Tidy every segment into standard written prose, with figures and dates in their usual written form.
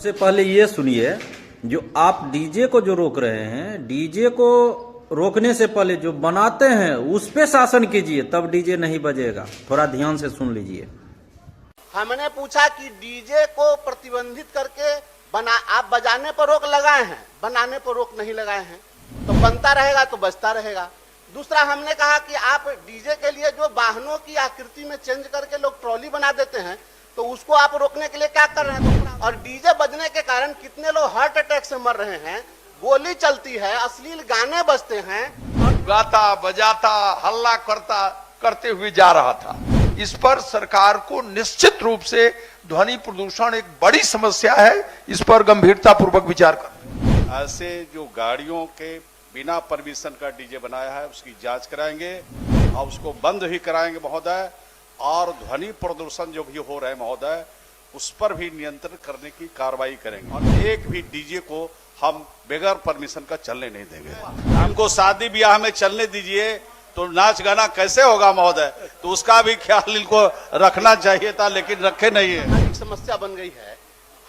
सबसे पहले ये सुनिए, जो आप डीजे को जो रोक रहे हैं, डीजे को रोकने से पहले जो बनाते हैं उस पे शासन कीजिए, तब डीजे नहीं बजेगा। थोड़ा ध्यान से सुन लीजिए। हमने पूछा कि डीजे को प्रतिबंधित करके आप बजाने पर रोक लगाए हैं, बनाने पर रोक नहीं लगाए हैं, तो बनता रहेगा तो बजता रहेगा। दूसरा हमने कहा कि आप डीजे के लिए जो वाहनों की आकृति में चेंज करके लोग ट्रॉली बना देते हैं, तो उसको आप रोकने के लिए क्या कर रहे हैं? तो और डीजे बजने के कारण कितने लोग हार्ट अटैक से मर रहे हैं, गोली चलती है, अश्लील गाने बजते हैं, गाता बजाता हल्ला करते हुए जा रहा था। इस पर सरकार को निश्चित रूप से ध्वनि प्रदूषण एक बड़ी समस्या है, इस पर गंभीरता पूर्वक विचार कर। ऐसे जो गाड़ियों के बिना परमिशन का डीजे बनाया है उसकी जांच कराएंगे और उसको बंद भी कराएंगे महोदय। और ध्वनि प्रदूषण जो भी हो रहा है महोदय, उस पर भी नियंत्रण करने की कार्रवाई करेंगे। और एक भी डीजे को हम बगैर परमिशन का चलने नहीं देंगे। हमको शादी ब्याह में चलने दीजिए तो नाच गाना कैसे होगा महोदय? तो उसका भी ख्याल इनको रखना चाहिए था, लेकिन रखे नहीं है। समस्या बन गई है।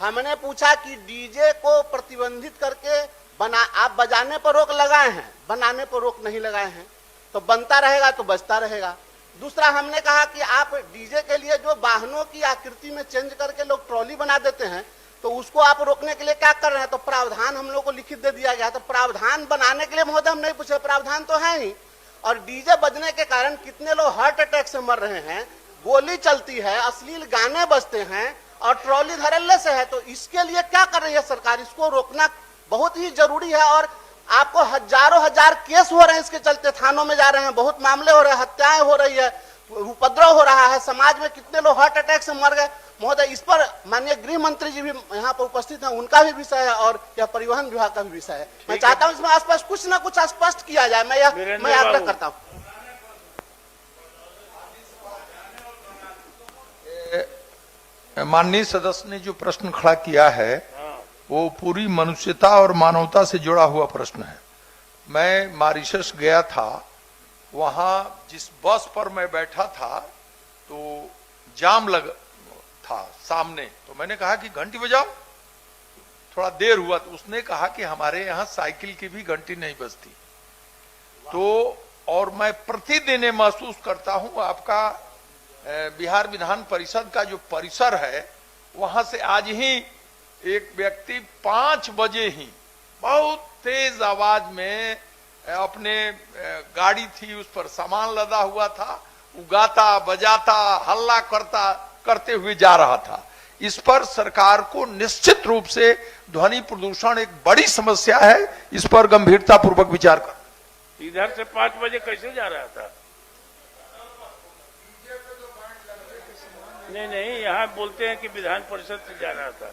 हमने पूछा कि डीजे को प्रतिबंधित करके आप बजाने पर रोक लगाए हैं, बनाने पर रोक नहीं लगाए हैं, तो बनता रहेगा तो बजता रहेगा। दूसरा हमने कहा कि आप डीजे के लिए जो वाहनों की आकृति में चेंज करके लोग ट्रॉली बना देते हैं, तो उसको आप रोकने के लिए क्या कर रहे हैं? तो प्रावधान हम लोग को लिखित दे दिया गया। तो प्रावधान बनाने के लिए महोदय हम नहीं पूछे, प्रावधान तो है ही। और डीजे बजने के कारण कितने लोग हार्ट अटैक से मर रहे हैं, गोली चलती है, अश्लील गाने बजते हैं और ट्रॉली धड़ल्ले से है, तो इसके लिए क्या कर रही है सरकार? इसको रोकना बहुत ही जरूरी है। और आपको हजारों हजार केस हो रहे हैं इसके चलते, थानों में जा रहे हैं, बहुत मामले हो रहे हैं, हत्याएं हो रही है, उपद्रव हो रहा है, समाज में कितने लोग हार्ट अटैक से मर गए महोदय। इस पर माननीय गृह मंत्री जी भी यहाँ पर उपस्थित हैं, उनका भी विषय है और यह परिवहन विभाग का भी विषय है। मैं चाहता हूँ इसमें स्पष्ट कुछ न कुछ स्पष्ट किया जाए। मैं आग्रह करता हूँ। माननीय सदस्य ने जो प्रश्न खड़ा किया है वो पूरी मनुष्यता और मानवता से जुड़ा हुआ प्रश्न है। मैं मॉरिशस गया था, वहां जिस बस पर मैं बैठा था तो जाम लग था सामने, तो मैंने कहा कि घंटी बजाओ, थोड़ा देर हुआ, तो उसने कहा कि हमारे यहाँ साइकिल की भी घंटी नहीं बजती। तो और मैं प्रतिदिन महसूस करता हूं, आपका बिहार विधान परिषद का जो परिसर है, वहां से आज ही एक व्यक्ति 5 बजे ही बहुत तेज आवाज में अपने गाड़ी थी, उस पर सामान लदा हुआ था, वो गाता बजाता हल्ला करते हुए जा रहा था। इस पर सरकार को निश्चित रूप से ध्वनि प्रदूषण एक बड़ी समस्या है, इस पर गंभीरता पूर्वक विचार कर। इधर से 5 बजे कैसे जा रहा था? नहीं, यहाँ बोलते हैं कि विधान परिषद से जा रहा था।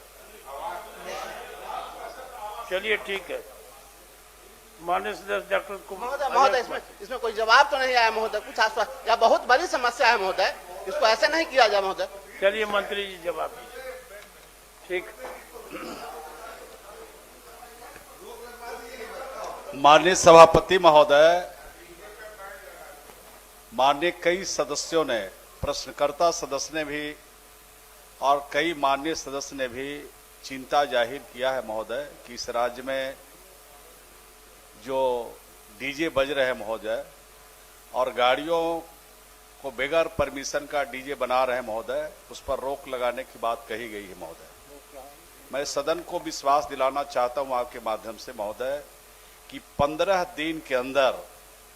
चलिए ठीक है। माननीय सदस्य डॉक्टर कुमार महोदय, इसमें कोई जवाब तो नहीं आया महोदय, कुछ आश्वासन, या बहुत बड़ी समस्या है महोदय, इसको ऐसे नहीं किया जाए महोदय। चलिए मंत्री जी जवाब दीजिए। ठीक। माननीय सभापति महोदय, माननीय कई सदस्यों ने, प्रश्नकर्ता सदस्य ने भी और कई माननीय सदस्य ने भी चिंता जाहिर किया है महोदय कि इस राज्य में जो डीजे बज रहे हैं महोदय और गाड़ियों को बगैर परमिशन का डीजे बना रहे हैं महोदय, उस पर रोक लगाने की बात कही गई है महोदय। मैं सदन को विश्वास दिलाना चाहता हूं आपके माध्यम से महोदय कि 15 दिन के अंदर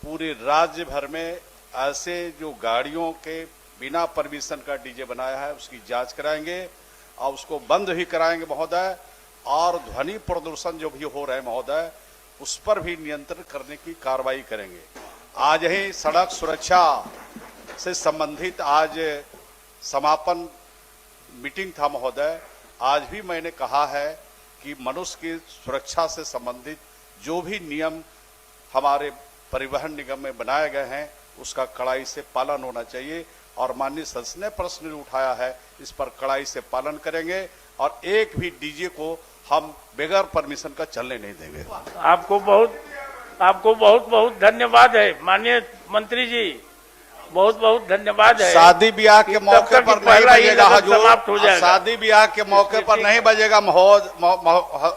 पूरे राज्य भर में ऐसे जो गाड़ियों के बिना परमिशन का डीजे बनाया है उसकी जांच कराएंगे और उसको बंद भी कराएंगे महोदय। और ध्वनि प्रदूषण जो भी हो रहे हैं महोदय, उस पर भी नियंत्रण करने की कार्रवाई करेंगे। आज ही सड़क सुरक्षा से संबंधित आज समापन मीटिंग था महोदय। आज भी मैंने कहा है कि मनुष्य की सुरक्षा से संबंधित जो भी नियम हमारे परिवहन निगम में बनाए गए हैं उसका कड़ाई से पालन होना चाहिए। और माननीय सदस्य ने प्रश्न उठाया है, इस पर कड़ाई से पालन करेंगे और एक भी डीजे को हम बगैर परमिशन का चलने नहीं देंगे। आपको बहुत बहुत धन्यवाद है माननीय मंत्री जी। बहुत बहुत धन्यवाद है। शादी ब्याह के तब मौके तक पर नहीं पहला ही बजेगा लगन समाप्त हो हजूर, जाएगा। शादी ब्याह के मौके पर नहीं बजेगा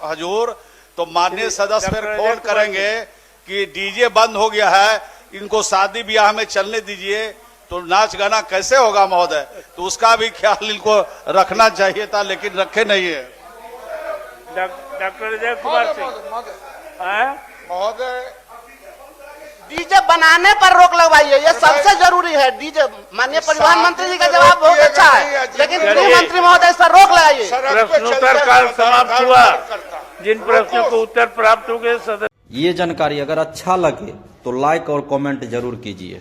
हजूर, तो माननीय सदस्य फिर डॉक्टर फोन अजय कुमार करेंगे कि डीजे बंद हो गया है, इनको शादी ब्याह में चलने दीजिए, तो नाच गाना कैसे होगा महोदय। तो उसका भी ख्याल इनको रखना चाहिए था, लेकिन रखे नहीं है। डॉक्टर अजय कुमार सिंह, हाँ? महोदय डीजे बनाने पर रोक लगवाइए, ये सबसे जरूरी है। डीजे माननीय परिवहन मंत्री जी का जवाब बहुत अच्छा है, लेकिन गृह मंत्री महोदय इस पर रोक लगाइए। प्रश्नोत्तर काल समाप्त हुआ। जिन प्रश्नों को उत्तर प्राप्त हो गए सदस्य। ये जानकारी अगर अच्छा लगे तो लाइक और कमेंट जरूर कीजिए।